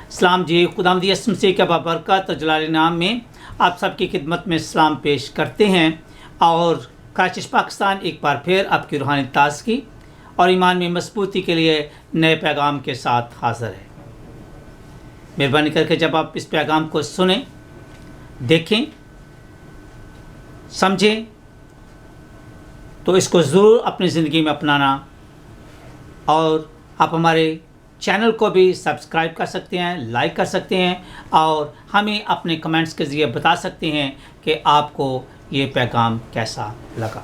सलाम जी, खुदावंद यीशु मसीह के बाबरकत और जलाली नाम में आप सबकी खिदमत में सलाम पेश करते हैं। और काशिश पाकिस्तान एक बार फिर आपकी रूहानी ताज़गी और ईमान में मजबूती के लिए नए पैगाम के साथ हाज़िर है। मेहरबानी करके जब आप इस पैगाम को सुनें, देखें, समझें, तो इसको ज़रूर अपनी ज़िंदगी में अपनाना। और आप हमारे चैनल को भी सब्सक्राइब कर सकते हैं, लाइक कर सकते हैं और हमें अपने कमेंट्स के ज़रिए बता सकते हैं कि आपको ये पैगाम कैसा लगा।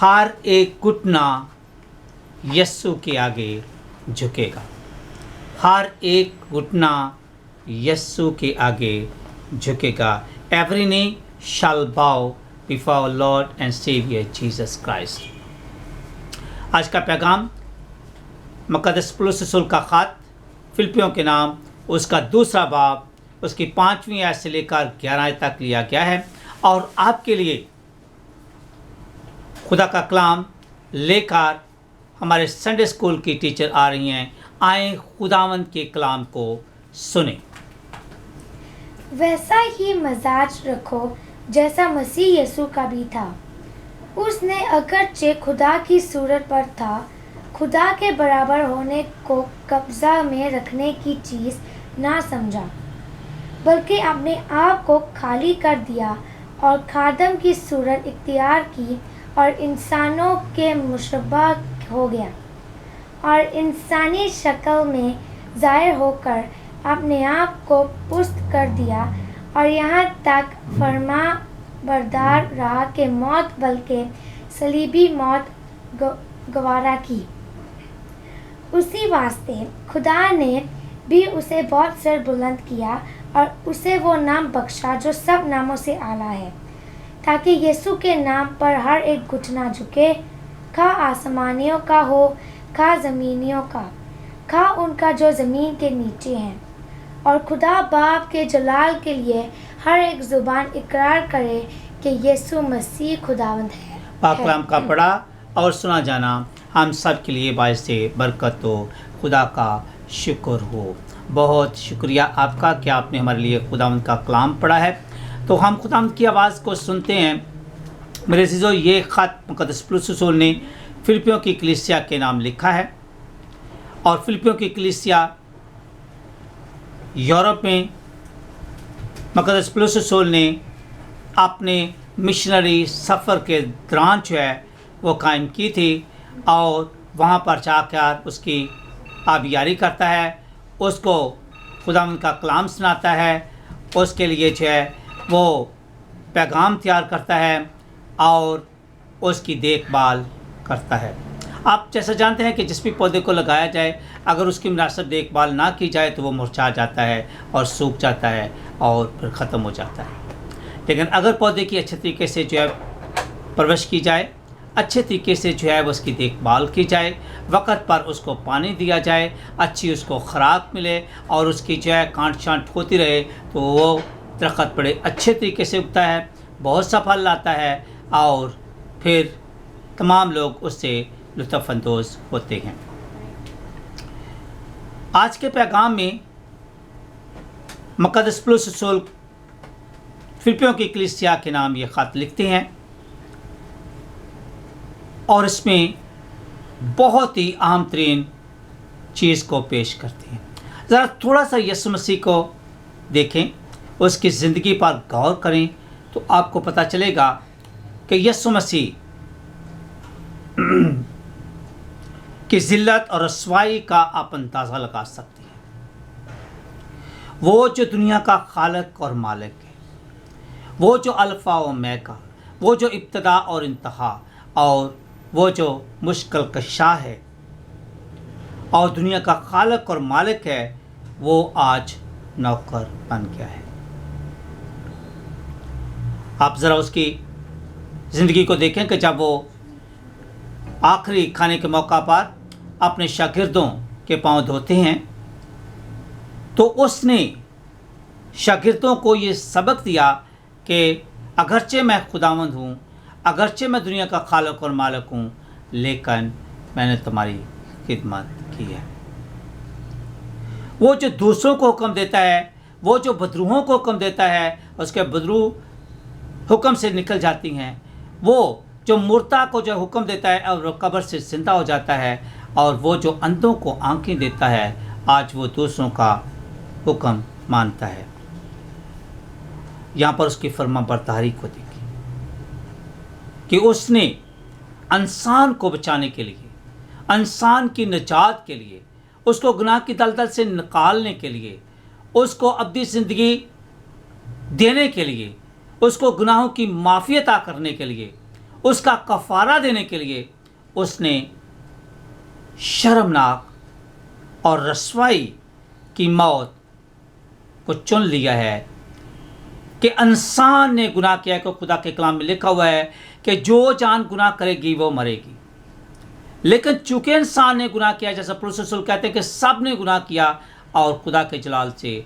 हर एक घुटना यीशु के आगे झुकेगा। हर एक घुटना यीशु के आगे झुकेगा। Every knee shall bow before Lord and Saviour Jesus Christ. आज का पैगाम मुक़द्दस पौलुस रसूल का ख़त फिलिपियों के नाम, उसका दूसरा बाब, उसकी 5वीं आयत से लेकर 11 आयत तक लिया गया है। और आपके लिए खुदा का कलाम लेकर हमारे संडे स्कूल की टीचर आ रही हैं। आए खुदावंद के कलाम को सुने। वैसा ही मजाज रखो जैसा मसीह यीशु का भी था। उसने अगरचे खुदा की सूरत पर था, खुदा के बराबर होने को कब्जा में रखने की चीज़ ना समझा, बल्कि अपने आप को खाली कर दिया और खादम की सूरत इख्तियार की और इंसानों के मुशब्बा हो गया और इंसानी शक्ल में ज़ाहिर होकर अपने आप को पुस्त कर दिया और यहाँ तक फरमा बरदार रहा कि मौत बल्कि सलीबी मौत गवारा की। उसी वास्ते खुदा ने भी उसे बहुत सर बुलंद किया और उसे वो नाम बख्शा जो सब नामों से आला है, ताकि यीशु के नाम पर हर एक घुटना झुके, खा आसमानियों का हो, खा ज़मीनियों का, खा उनका जो ज़मीन के नीचे हैं, और खुदा बाप के जलाल के लिए हर एक ज़ुबान इकरार करे कि यीशु मसीह खुदावंद है। पाक कलाम का पढ़ा और सुना जाना हम सब के लिए बायस बरकत हो। खुदा का शुक्र हो। बहुत शुक्रिया आपका कि आपने हमारे लिए खुदावंद का कलाम पढ़ा है। तो हम खुदावंद की आवाज़ को सुनते हैं। मेरे अज़ीज़ों, ये ख़त मुक़द्दस पौलुस रसूल ने फिलिपियों की कलीसिया के नाम लिखा है। और फिलिपियों की कलीसिया यूरोप में मुक़द्दस पौलुस रसूल ने अपने मिशनरी सफ़र के दौरान जो है वो कायम की थी। और वहाँ पर जाकर उसकी आबियारी करता है, उसको खुदावंद का कलाम सुनाता है, उसके लिए जो है वो पैगाम तैयार करता है और उसकी देखभाल करता है। आप जैसा जानते हैं कि जिस भी पौधे को लगाया जाए, अगर उसकी मुनासिब देखभाल ना की जाए तो वो मुरझा जाता है और सूख जाता है और फिर ख़त्म हो जाता है। लेकिन अगर पौधे की अच्छे तरीके से जो है परवरिश की जाए, अच्छे तरीके से जो है वो उसकी देखभाल की जाए, वक़्त पर उसको पानी दिया जाए, अच्छी उसको खुराक मिले और उसकी जो है कांट छांट होती रहे, तो वो दरख्त बड़े अच्छे तरीके से उगता है, बहुत सा फल लाता है और फिर तमाम लोग उससे लुत्फ़अंदोज़ होते हैं। आज के पैगाम में मुक़द्दस पौलुस रसूल फिलिपियों की कलीसिया के नाम ये ख़त लिखते हैं और इसमें बहुत ही अहम तरीन चीज़ को पेश करते हैं। ज़रा थोड़ा सा यीशु मसीह को देखें, उसकी ज़िंदगी पर गौर करें तो आपको पता चलेगा कि यीशु मसीह की ज़िल्लत और रसवाई का आप अंदाज़ा लगा सकते हैं। वो जो दुनिया का खालिक और मालिक है, वो जो अल्फ़ा और ओमेगा, वो जो इब्तिदा और इंतहा, और वो जो मुश्किल कशा है और दुनिया का खालिक और मालिक है, वो आज नौकर बन गया है। आप ज़रा उसकी ज़िंदगी को देखें कि जब वो आखिरी खाने के मौका पर अपने शागिर्दों के पांव धोते हैं तो उसने शागिर्दों को ये सबक दिया कि अगरचे मैं खुदावंद हूँ, अगरचे मैं दुनिया का खालिक और मालिक हूँ, लेकिन मैंने तुम्हारी खिदमत की है। वो जो दूसरों को हुक्म देता है, वो जो बदरूहों को हुक्म देता है, उसके बदरू हुक्म से निकल जाती हैं। वो जो मुर्दा को जो हुक्म देता है और वो कब्र से जिंदा हो जाता है, और वो जो अंधों को आंखें देता है, आज वो दूसरों का हुक्म मानता है। यहाँ पर उसकी फर्माबरदारी को देखिए कि उसने इंसान को बचाने के लिए, इंसान की निजात के लिए, उसको गुनाह की दलदल से निकालने के लिए, उसको अब्दी ज़िंदगी देने के लिए, उसको गुनाहों की माफ़ी अता करने के लिए, उसका कफ़ारा देने के लिए उसने शर्मनाक और रसवाई की मौत को चुन लिया है। कि इंसान ने गुनाह किया है, कि खुदा के कलाम में लिखा हुआ है कि जो जान गुनाह करेगी वो मरेगी। लेकिन चूंकि इंसान ने गुनाह किया, जैसा पौलुस रसूल कहते हैं कि सब ने गुनाह किया और खुदा के जलाल से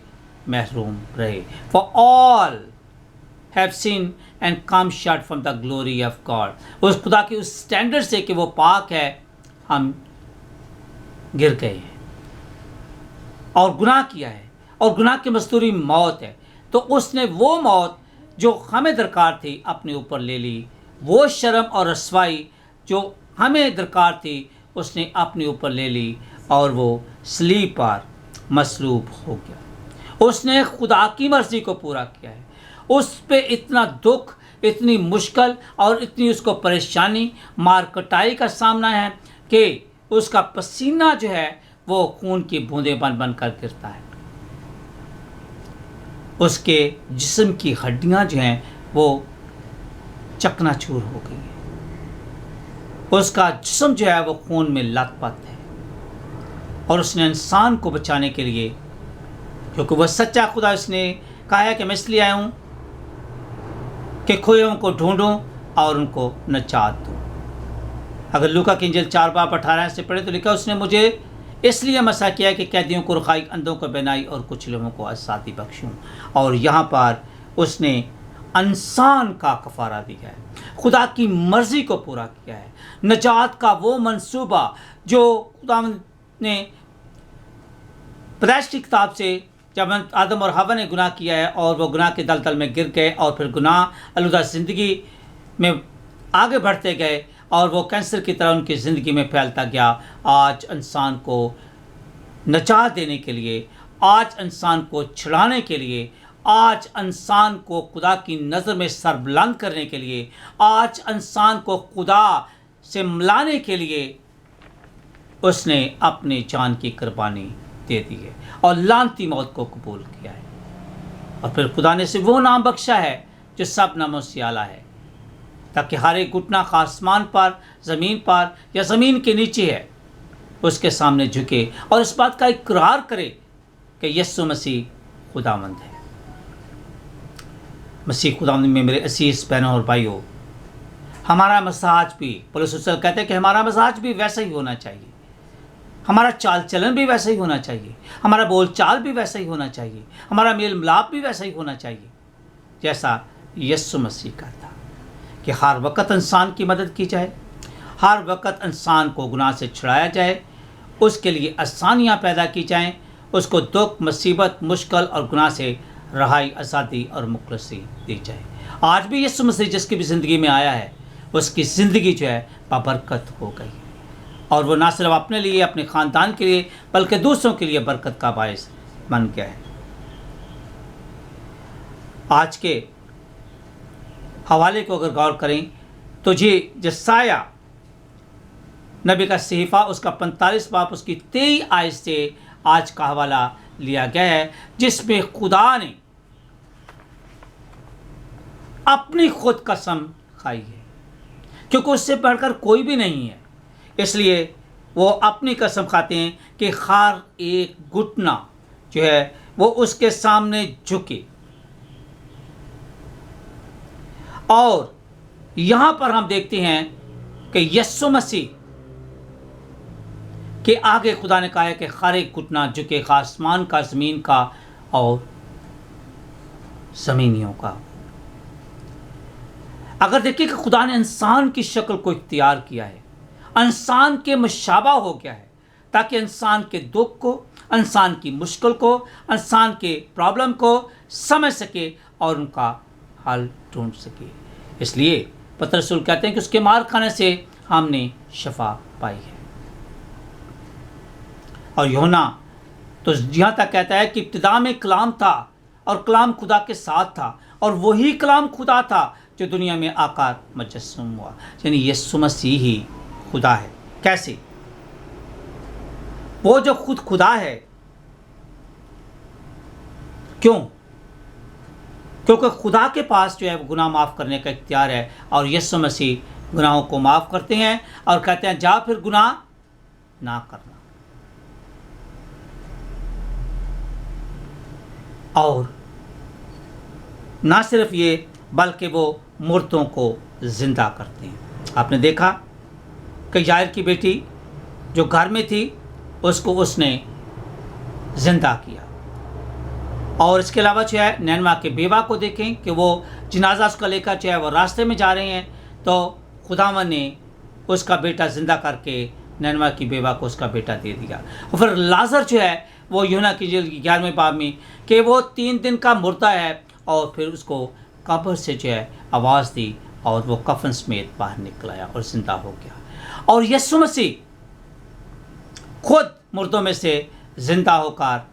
महरूम रहे। For all have seen and come short from the glory of God. उस खुदा के उस स्टैंडर्ड से कि वो पाक है, हम गिर गए हैं और गुनाह किया है, और गुनाह की मजदूरी मौत है। तो उसने वो मौत जो हमें दरकार थी अपने ऊपर ले ली। वो शर्म और रसवाई जो हमें दरकार थी उसने अपने ऊपर ले ली, और वो सलीब पर मसलूब हो गया। उसने खुदा की मर्जी को पूरा किया है। उस पे इतना दुख, इतनी मुश्किल और इतनी उसको परेशानी, मार कटाई का सामना है कि उसका पसीना जो है वो खून की बूंदें बन बन कर गिरता है। उसके जिस्म की हड्डियां जो हैं वो चकनाचूर हो गई है। उसका जिस्म जो है वो खून में लथपथ है। और उसने इंसान को बचाने के लिए, क्योंकि वह सच्चा खुदा, उसने कहा है कि मैं इसलिए आया हूँ कि खोयों को ढूंढूं और उनको नजात दूँ। अगर लूका की इंजील 4:18 से पढ़े तो लिखा, उसने मुझे इसलिए मसा किया कि कैदियों को रुखाई, अंधों को बेनाई और कुछ लोगों को आज़ादी बख्शूं। और यहाँ पर उसने इंसान का कफ़ारा दिया है, खुदा की मर्ज़ी को पूरा किया है। नजात का वो मंसूबा जो खुदा ने पैदाइश की किताब से, जब आदम और हवा ने गुनाह किया है और वो गुनाह के दलदल में गिर गए और फिर गुनाह आलूदा ज़िंदगी में आगे बढ़ते गए और वो कैंसर की तरह उनकी ज़िंदगी में फैलता गया। आज इंसान को नजात देने के लिए, आज इंसान को छुड़ाने के लिए, आज इंसान को खुदा की नज़र में सरबुलंद करने के लिए, आज इंसान को खुदा से मिलाने के लिए उसने अपनी जान की कुर्बानी दे दी है और लानती मौत को कबूल किया है। और फिर खुदा ने से वो नाम बख्शा है जो सब नामों से आला है, ताकि हर एक घुटना का आसमान पर, ज़मीन पर या ज़मीन के नीचे है, उसके सामने झुके और इस बात का इकरार करे कि यीशु मसीह खुदावंद है। मसीह खुदावंद में मेरे असीस बहनों और भाइयों, हमारा मसाज भी, पौलुस रसूल कहते हैं कि हमारा मसाज भी वैसा ही होना चाहिए, हमारा चाल चलन भी वैसा ही होना चाहिए, हमारा बोल चाल भी वैसा ही होना चाहिए, हमारा मेल मिलाप भी वैसा ही होना चाहिए जैसा यीशु मसीह का था। कि हर वक्त इंसान की मदद की जाए, हर वक्त इंसान को गुनाह से छुड़ाया जाए, उसके लिए आसानियाँ पैदा की जाएं, उसको दुख, मुसीबत, मुश्किल और गुनाह से रहाई, आज़ादी और मुखलसी दी जाए। आज भी यीशु मसीह जिसकी भी ज़िंदगी में आया है, उसकी ज़िंदगी जो है बरकत हो गई और वो ना सिर्फ अपने लिए, अपने ख़ानदान के लिए, बल्कि दूसरों के लिए बरकत का बायस बन गया है। आज के हवाले को अगर गौर करें तो ये यशायाह नबी का सहीफ़ा, उसका 45 बाब, उसकी 23 आयत से आज का हवाला लिया गया है, जिसमें खुदा ने अपनी खुद कसम खाई है, क्योंकि उससे बढ़कर कोई भी नहीं है। इसलिए वो अपनी कसम खाते हैं कि हर एक घुटना जो है वो उसके सामने झुके। और यहाँ पर हम देखते हैं कि यीशु मसीह के आगे खुदा ने कहा है कि हर एक घुटना झुके, आसमान का, ज़मीन का और ज़मीनियों का। अगर देखिए कि खुदा ने इंसान की शक्ल को इख्तियार किया है, इंसान के मुशाबा हो गया है, ताकि इंसान के दुख को, इंसान की मुश्किल को, इंसान के प्रॉब्लम को समझ सके और उनका हल ढूंढ सके। इसलिए पतरस रसूल कहते हैं कि उसके मार खाने से हमने शफा पाई है। और यूहन्ना तो यहाँ तक कहता है कि इब्तिदा में कलाम था और कलाम खुदा के साथ था और वही कलाम खुदा था जो दुनिया में आकार मुजस्सम हुआ, यानी यीशु मसीह ही खुदा है। कैसे? वो जो खुद खुदा है। क्यों? क्योंकि खुदा के पास जो है वो गुनाह माफ़ करने का इख्तियार है और यीशु मसीह गुनाहों को माफ़ करते हैं और कहते हैं जा फिर गुनाह ना करना। और ना सिर्फ ये बल्कि वो मुर्दों को जिंदा करते हैं। आपने देखा कि याईर की बेटी जो घर में थी उसको उसने जिंदा किया। और इसके अलावा जो है नैनवा के बेवा को देखें कि वो जनाजा उसका लेकर जो है वो रास्ते में जा रहे हैं तो खुदावन ने उसका बेटा जिंदा करके नैनवा की बेवा को उसका बेटा दे दिया। और फिर लाजर जो है वो यूहन्ना की 11वें बाब में कि वो 3 दिन का मुर्दा है और फिर उसको कब्र से जो है आवाज़ दी और वो कफन समेत बाहर निकल आया और जिंदा हो गया। और यीशु मसीह खुद मुर्दों में से जिंदा होकर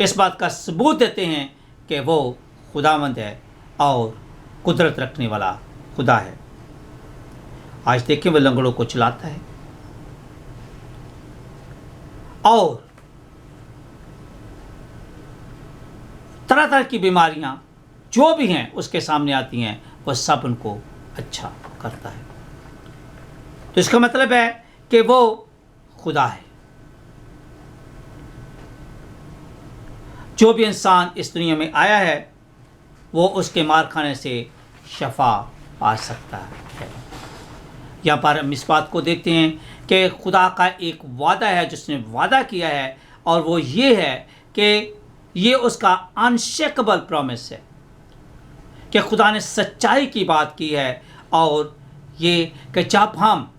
इस बात का सबूत देते हैं कि वो खुदावंद है और कुदरत रखने वाला खुदा है। आज देखें वो लंगड़ों को चलाता है और तरह तरह की बीमारियां जो भी हैं उसके सामने आती हैं, वह सब उनको अच्छा करता है। तो इसका मतलब है कि वो खुदा है। जो भी इंसान इस दुनिया में आया है वो उसके मार खाने से शफा पा सकता है। यहाँ पर हम इस बात को देखते हैं कि खुदा का एक वादा है जिसने वादा किया है और वो ये है कि ये उसका अनशेकेबल प्रॉमिस है कि खुदा ने सच्चाई की बात की है। और ये कि जब हम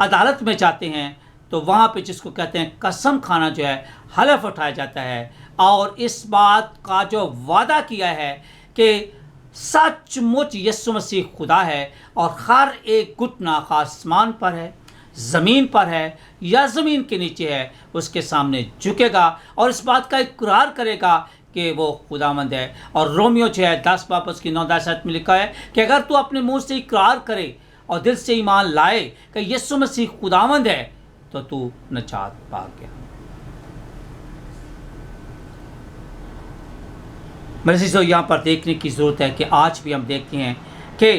अदालत में जाते हैं तो वहाँ पे जिसको कहते हैं कसम खाना जो है हलफ उठाया जाता है और इस बात का जो वादा किया है कि सचमुच यीशु मसीह खुदा है और हर एक घुटना आसमान पर है, ज़मीन पर है या ज़मीन के नीचे है, उसके सामने झुकेगा और इस बात का इकरार करेगा कि वो खुदावंद है। और रोमियो जो है 10 बाब उसकी 9-10 में लिखा है कि अगर तू अपने मुंह से इकरार करे और दिल से ईमान लाए कि यीशु मसीह खुदावंद है तो तू नजात पा गया। मेरे चीज़ों यहाँ पर देखने की ज़रूरत है कि आज भी हम देखते हैं कि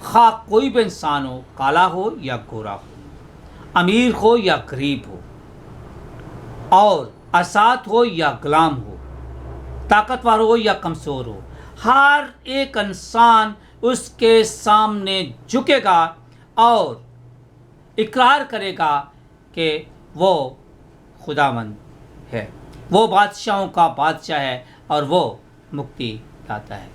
खा कोई भी इंसान हो, काला हो या गोरा हो, अमीर हो या गरीब हो, और आज़ाद हो या गुलाम हो, ताकतवर हो या कमज़ोर हो, हर एक इंसान उसके सामने झुकेगा और इकरार करेगा कि वो खुदावंद है, वो बादशाहों का बादशाह है और वो मुक्ति दाता है।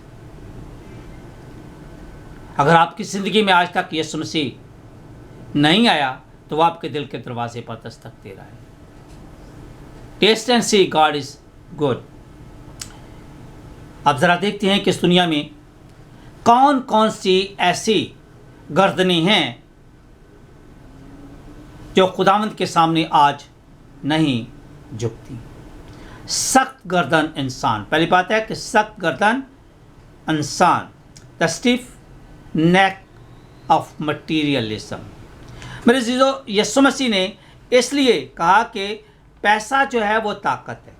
अगर आपकी ज़िंदगी में आज तक यीशु मसीह नहीं आया तो वो आपके दिल के दरवाजे पर दस्तक दे रहा है। Taste and see God is good. अब ज़रा देखते हैं कि इस दुनिया में कौन कौन सी ऐसी गर्दनें हैं जो खुदावंद के सामने आज नहीं झुकती। सख्त गर्दन इंसान, पहली बात है कि सख्त गर्दन इंसान, the stiff neck of materialism. मेरे चीज़ों, यीशु मसीह ने इसलिए कहा कि पैसा जो है वो ताकत है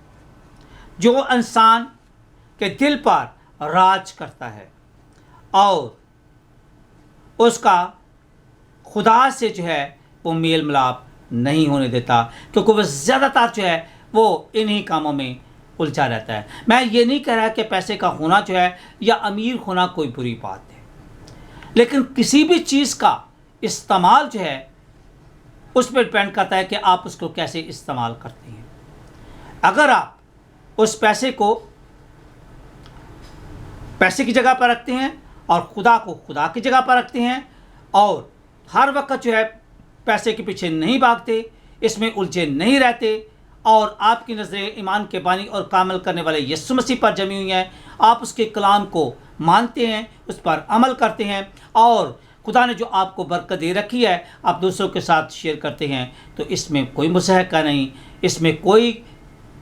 जो इंसान के दिल पर राज करता है और उसका खुदा से जो है वो मेल मिलाप नहीं होने देता, क्योंकि वह ज़्यादातर जो है वो इन्हीं कामों में उलझा रहता है। मैं ये नहीं कह रहा कि पैसे का होना जो है या अमीर होना कोई बुरी बात है, लेकिन किसी भी चीज़ का इस्तेमाल जो है उस पर डिपेंड करता है कि आप उसको कैसे इस्तेमाल करते हैं। अगर आप उस पैसे को पैसे की जगह पर रखते हैं और खुदा को खुदा की जगह पर रखते हैं और हर वक्त जो है पैसे के पीछे नहीं भागते, इसमें उलझे नहीं रहते और आपकी नज़रें ईमान के बानी और कामल करने वाले यीशु मसीह पर जमी हुई हैं। आप उसके कलाम को मानते हैं, उस पर अमल करते हैं और खुदा ने जो आपको बरकत दे रखी है आप दूसरों के साथ शेयर करते हैं, तो इसमें कोई मुसहका नहीं, इसमें कोई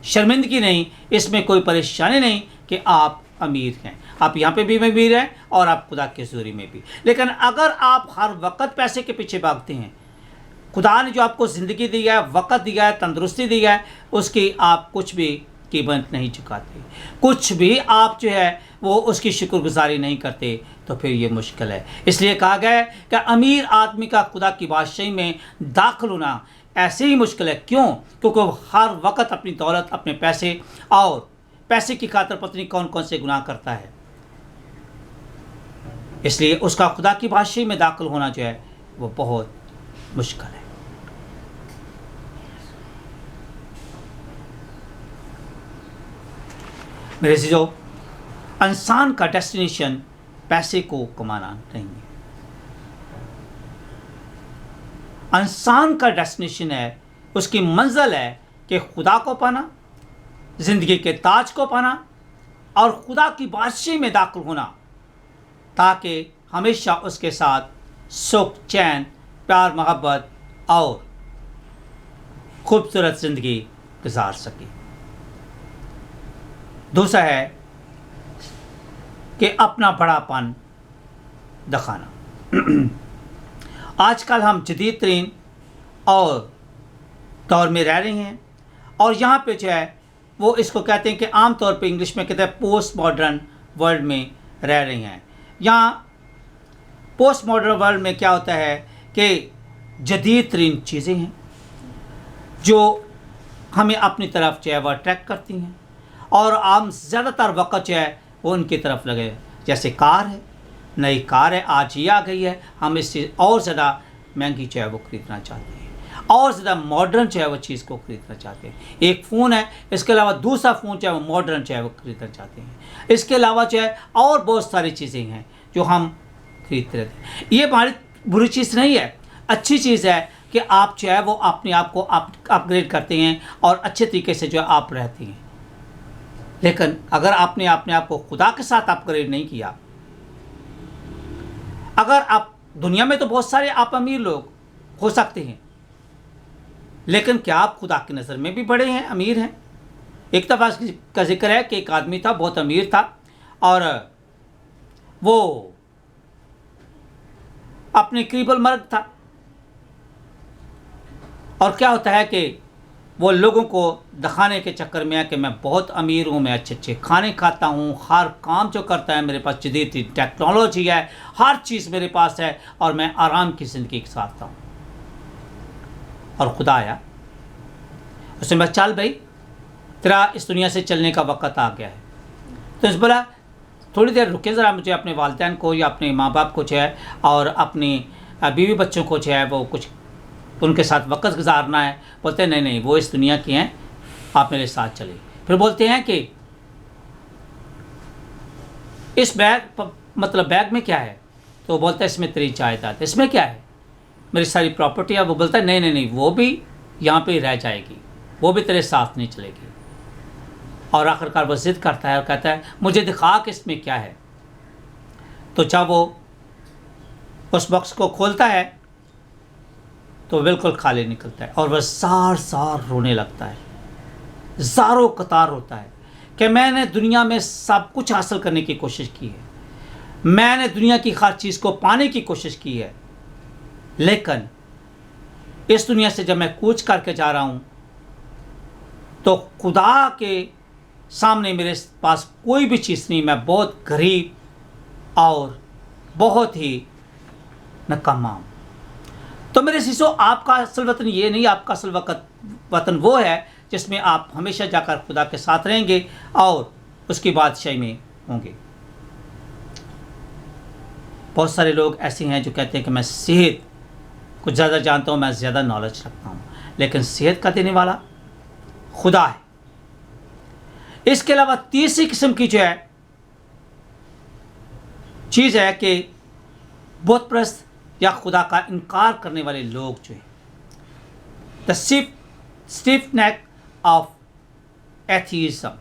शर्मिंदगी नहीं, इसमें कोई परेशानी नहीं कि आप अमीर हैं। आप यहाँ पे भी अमीर हैं और आप खुदा की हज़ूरी में भी। लेकिन अगर आप हर वक्त पैसे के पीछे भागते हैं, खुदा ने जो आपको ज़िंदगी दी है, वक़्त दिया है, तंदुरुस्ती दी है, उसकी आप कुछ भी कीमत नहीं चुकाते, कुछ भी आप जो है वो उसकी शुक्रगुजारी नहीं करते, तो फिर ये मुश्किल है। इसलिए कहा गया है कि अमीर आदमी का खुदा की बादशाही में दाखिल होना ऐसे ही मुश्किल है। क्यों? क्योंकि वो हर वक्त अपनी दौलत, अपने पैसे और पैसे की खातिर पत्नी कौन कौन से गुनाह करता है। इसलिए उसका खुदा की बादशाही में दाखिल होना जो है वो बहुत मुश्किल है। मेरे अज़ीज़ों, इंसान का डेस्टिनेशन पैसे को कमाना नहीं है। इंसान का डेस्टिनेशन है, उसकी मंजिल है कि खुदा को पाना, ज़िंदगी के ताज को पाना और खुदा की बादशाही में दाखिल होना, ताकि हमेशा उसके साथ सुख, चैन, प्यार, मोहब्बत और खूबसूरत ज़िंदगी गुजार सके। दूसरा है कि अपना बड़ापन दिखाना। आजकल हम जदीद तरीन और दौर में रह रहे हैं और यहाँ पे जो है वो इसको कहते हैं कि आम तौर पे इंग्लिश में कहते हैं पोस्ट मॉडर्न वर्ल्ड में रह रहे हैं। यहाँ पोस्ट मॉडर्न वर्ल्ड में क्या होता है कि जदीद तरीन चीज़ें हैं जो हमें अपनी तरफ जो है वह अट्रैक्ट करती हैं और हम ज़्यादातर वक़्त जो है वो उनकी तरफ लगे। जैसे कार है, नई कार है, आज ही आ गई है, हम इससे और ज़्यादा महंगी जो है वो ख़रीदना चाहते हैं और ज़्यादा मॉडर्न जो है वो चीज़ को ख़रीदना चाहते हैं। एक फ़ोन है, इसके अलावा दूसरा फ़ोन जो है वो मॉडर्न जो है वो ख़रीदना चाहते हैं। इसके अलावा जो है और बहुत सारी चीज़ें हैं जो हम खरीदते रहते हैं। ये हमारी बुरी चीज़ नहीं है, अच्छी चीज़ है कि आप जो है वो अपने आप को अपग्रेड करते हैं और अच्छे तरीके से जो है आप रहते हैं। लेकिन अगर आपने अपने आप को खुदा के साथ अपग्रेड नहीं किया, अगर आप दुनिया में तो बहुत सारे आप अमीर लोग हो सकते हैं, लेकिन क्या आप खुदा की नज़र में भी बड़े हैं, अमीर हैं? एक दफ़ा का जिक्र है कि एक आदमी था, बहुत अमीर था और वो अपने करीबल मर्द था और क्या होता है कि वो लोगों को दिखाने के चक्कर में है कि मैं बहुत अमीर हूँ, मैं अच्छे अच्छे खाने खाता हूँ, हर काम जो करता है मेरे पास जदीद टेक्नोलॉजी है, हर चीज़ मेरे पास है और मैं आराम की ज़िंदगी के साथ हूँ। और खुदा आया, उसने बोला चल भाई तेरा इस दुनिया से चलने का वक़्त आ गया है। तो इस बोला थोड़ी देर रुके ज़रा, मुझे अपने वालिदैन को या अपने माँ बाप को जो है और अपनी बीवी बच्चों को जो है वो कुछ उनके साथ वक़्त गुजारना है। बोलते हैं नहीं नहीं वो इस दुनिया की हैं, आप मेरे साथ चलिए। फिर बोलते हैं कि इस बैग में क्या है? तो बोलता है इसमें तेरी जायदाद। इसमें क्या है? मेरी सारी प्रॉपर्टी है। वो बोलता है नहीं नहीं नहीं वो भी यहाँ पे रह जाएगी, वो भी तेरे साथ नहीं चलेगी। और आखिरकार वो ज़िद करता है और कहता है मुझे दिखा कि इसमें क्या है। तो जब वो उस बॉक्स को खोलता है तो बिल्कुल खाली निकलता है और वह सार सार रोने लगता है, ज़ारो कतार होता है कि मैंने दुनिया में सब कुछ हासिल करने की कोशिश की है, मैंने दुनिया की हर चीज़ को पाने की कोशिश की है, लेकिन इस दुनिया से जब मैं कूच करके जा रहा हूँ तो खुदा के सामने मेरे पास कोई भी चीज़ नहीं, मैं बहुत गरीब और बहुत ही नकामा हूँ। तो मेरे शिशो, आपका असल वतन ये नहीं, आपका असल वतन वो है जिसमें आप हमेशा जाकर खुदा के साथ रहेंगे और उसकी बादशाही में होंगे। बहुत सारे लोग ऐसे हैं जो कहते हैं कि मैं सेहत कुछ ज़्यादा जानता हूँ, मैं ज़्यादा नॉलेज रखता हूँ, लेकिन सेहत का देने वाला खुदा है। इसके अलावा तीसरी किस्म की जो है चीज़ है कि बुत परस्त या खुदा का इनकार करने वाले लोग जो हैं, the stiff neck of atheism.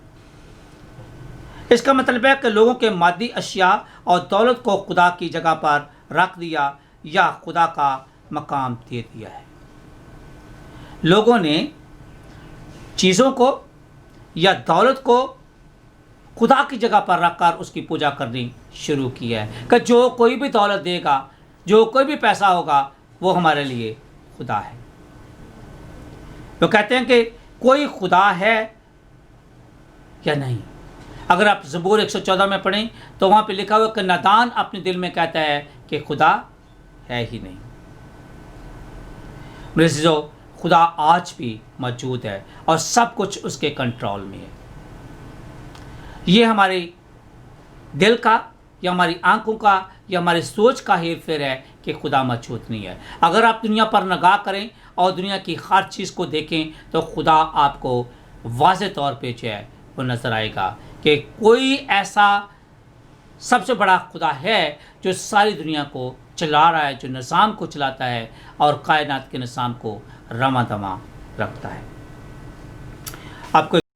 इसका मतलब है कि लोगों के मादी अशिया और दौलत को खुदा की जगह पर रख दिया या खुदा का मकाम दे दिया है। लोगों ने चीज़ों को या दौलत को खुदा की जगह पर रखकर उसकी पूजा करनी शुरू की है कि जो कोई भी दौलत देगा, जो कोई भी पैसा होगा, वो हमारे लिए खुदा है। वो कहते हैं कि कोई खुदा है या नहीं। अगर आप ज़बूर 114 में पढ़ें तो वहाँ पे लिखा हुआ कि नादान अपने दिल में कहता है कि खुदा है ही नहीं। मेरे अज़ीज़ों, खुदा आज भी मौजूद है और सब कुछ उसके कंट्रोल में है। ये हमारे दिल का या हमारी आंखों का या हमारी सोच का हेर फेर है कि खुदा मौजूद नहीं है। अगर आप दुनिया पर निगाह करें और दुनिया की हर चीज़ को देखें तो खुदा आपको वाज़े तौर पे जो है वो नज़र आएगा कि कोई ऐसा सबसे बड़ा खुदा है जो सारी दुनिया को चला रहा है, जो निज़ाम को चलाता है और कायनात के निज़ाम को रमा दमा रखता है। आपको